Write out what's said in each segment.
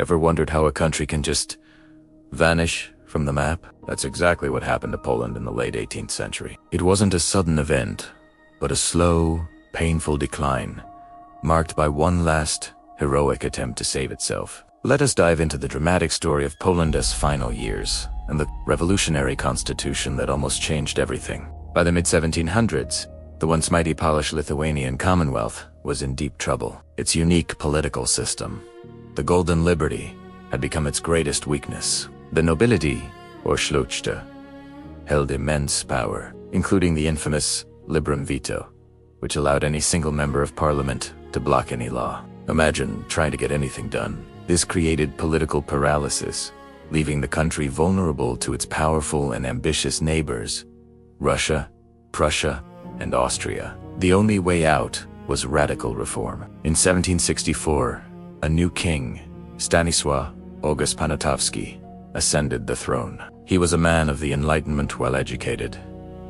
Ever wondered how a country can just vanish from the map? That's exactly what happened to Poland in the late 18th century. It wasn't a sudden event, but a slow, painful decline, marked by one last, heroic attempt to save itself. Let us dive into the dramatic story of Poland's final years and the revolutionary constitution that almost changed everything. By the mid-1700s, the once mighty Polish-Lithuanian Commonwealth was in deep trouble. Its unique political system, the Golden Liberty, had become its greatest weakness. The nobility, or szlachta, held immense power, including the infamous liberum veto, which allowed any single member of parliament to block any law. Imagine trying to get anything done. This created political paralysis, leaving the country vulnerable to its powerful and ambitious neighbors, Russia, Prussia, and Austria. The only way out was radical reform. In 1764, a new king, Stanisław August Poniatowski, ascended the throne. He was a man of the Enlightenment, well-educated,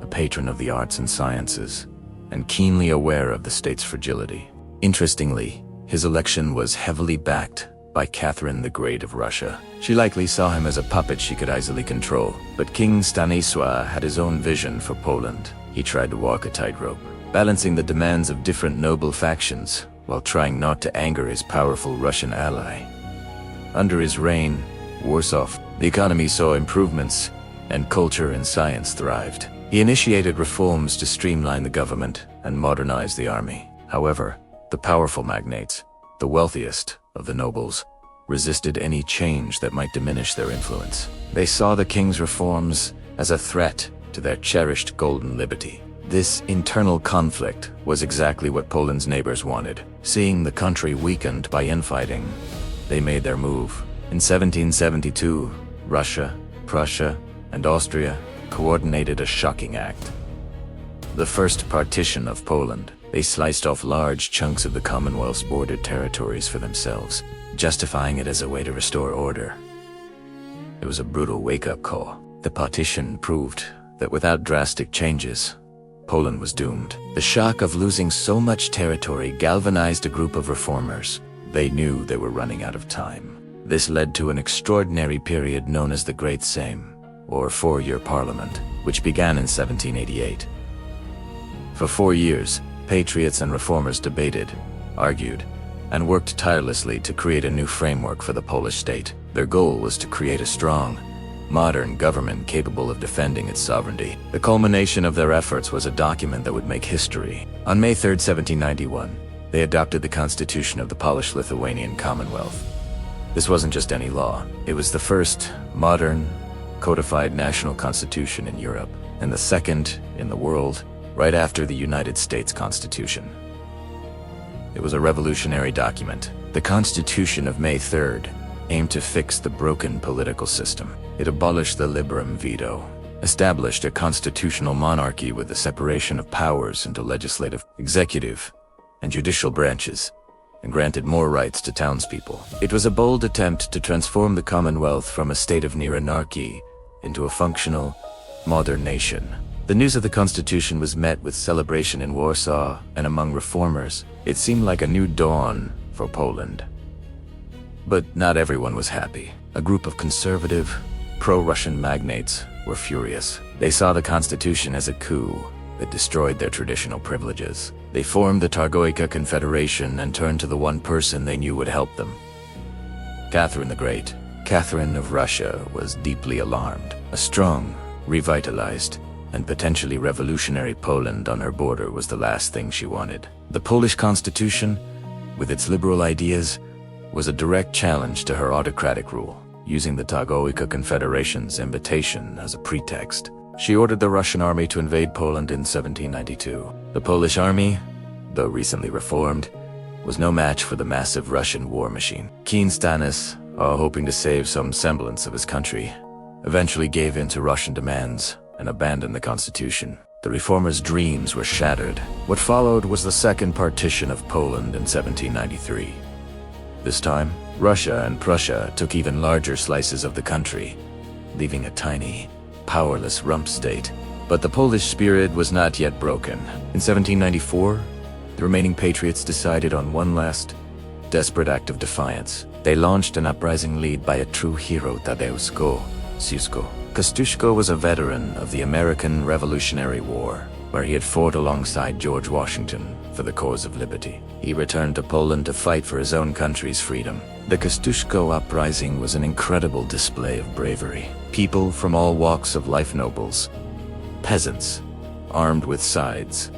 a patron of the arts and sciences, and keenly aware of the state's fragility. Interestingly, his election was heavily backed by Catherine the Great of Russia. She likely saw him as a puppet she could easily control, but King Stanisław had his own vision for Poland. He tried to walk a tightrope, balancing the demands of different noble factions while trying not to anger his powerful Russian ally. Under his reign, Warsaw, the economy saw improvements, and culture and science thrived. He initiated reforms to streamline the government and modernize the army. However, the powerful magnates, the wealthiest of the nobles, resisted any change that might diminish their influence. They saw the king's reforms as a threat to their cherished golden liberty. This internal conflict was exactly what Poland's neighbors wanted. Seeing the country weakened by infighting, they made their move. In 1772, Russia, Prussia, and Austria coordinated a shocking act. The First Partition of Poland. They sliced off large chunks of the Commonwealth's bordered territories for themselves, justifying it as a way to restore order. It was a brutal wake-up call. The partition proved that without drastic changes, Poland was doomed. The shock of losing so much territory galvanized a group of reformers. They knew they were running out of time. This led to an extraordinary period known as the Great Sejm, or Four-Year Parliament, which began in 1788. For 4 years, patriots and reformers debated, argued, and worked tirelessly to create a new framework for the Polish state. Their goal was to create a strong, modern government capable of defending its sovereignty. The culmination of their efforts was a document that would make history. On May 3, 1791, they adopted the Constitution of the Polish-Lithuanian Commonwealth. This wasn't just any law. It was the first modern, codified national constitution in Europe, and the second in the world, right after the United States Constitution. It was a revolutionary document. The Constitution of May 3rd aimed to fix the broken political system. It abolished the liberum veto, established a constitutional monarchy with the separation of powers into legislative, executive, and judicial branches, and granted more rights to townspeople. It was a bold attempt to transform the Commonwealth from a state of near anarchy into a functional, modern nation. The news of the Constitution was met with celebration in Warsaw and among reformers. It seemed like a new dawn for Poland. But not everyone was happy. A group of conservative, pro-Russian magnates were furious. They saw the Constitution as a coup that destroyed their traditional privileges. They formed the Targoica Confederation and turned to the one person they knew would help them: Catherine the Great. Catherine of Russia was deeply alarmed. A strong, revitalized, and potentially revolutionary Poland on her border was the last thing she wanted. The Polish Constitution, with its liberal ideas, was a direct challenge to her autocratic rule. Using the Targoica Confederation's invitation as a pretext, she ordered the Russian army to invade Poland in 1792. The Polish army, though recently reformed, was no match for the massive Russian war machine. King Stanisław, hoping to save some semblance of his country, eventually gave in to Russian demands and abandoned the Constitution. The reformers' dreams were shattered. What followed was the Second Partition of Poland in 1793. This time, Russia and Prussia took even larger slices of the country, leaving a tiny, powerless rump state. But the Polish spirit was not yet broken. In 1794, the remaining patriots decided on one last, desperate act of defiance. They launched an uprising led by a true hero, Tadeusz Kościuszko. Kościuszko was a veteran of the American Revolutionary War, where he had fought alongside George Washington for the cause of liberty. He returned to Poland to fight for his own country's freedom. The Kościuszko uprising was an incredible display of bravery. People from all walks of life, nobles, peasants, armed with scythes,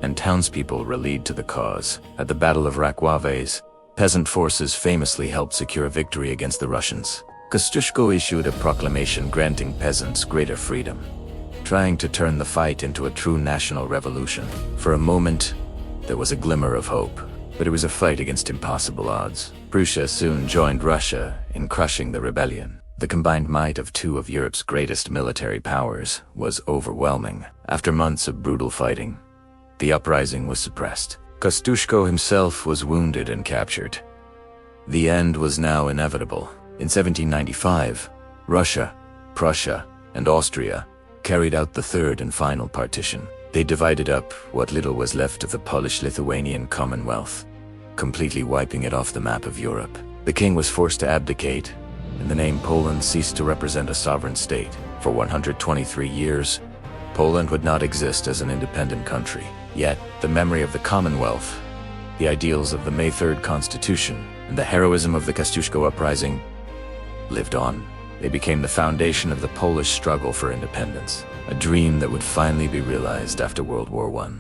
and townspeople rallied to the cause. At the Battle of Rakwaves, peasant forces famously helped secure victory against the Russians. Kościuszko issued a proclamation granting peasants greater freedom, trying to turn the fight into a true national revolution. For a moment, there was a glimmer of hope, but it was a fight against impossible odds. Prussia soon joined Russia in crushing the rebellion. The combined might of two of Europe's greatest military powers was overwhelming. After months of brutal fighting, the uprising was suppressed. Kościuszko himself was wounded and captured. The end was now inevitable. In 1795, Russia, Prussia, and Austria carried out the third and final partition. They divided up what little was left of the Polish-Lithuanian Commonwealth, completely wiping it off the map of Europe. The king was forced to abdicate, and the name Poland ceased to represent a sovereign state. For 123 years, Poland would not exist as an independent country. Yet, the memory of the Commonwealth, the ideals of the May 3rd Constitution, and the heroism of the Kościuszko uprising lived on. They became the foundation of the Polish struggle for independence, a dream that would finally be realized after World War I.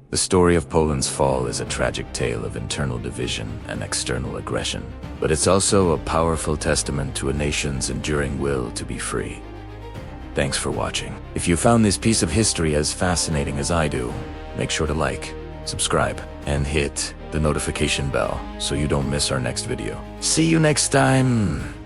The story of Poland's fall is a tragic tale of internal division and external aggression, but it's also a powerful testament to a nation's enduring will to be free. Thanks for watching. If you found this piece of history as fascinating as I do, make sure to like, subscribe, and hit the notification bell so you don't miss our next video. See you next time!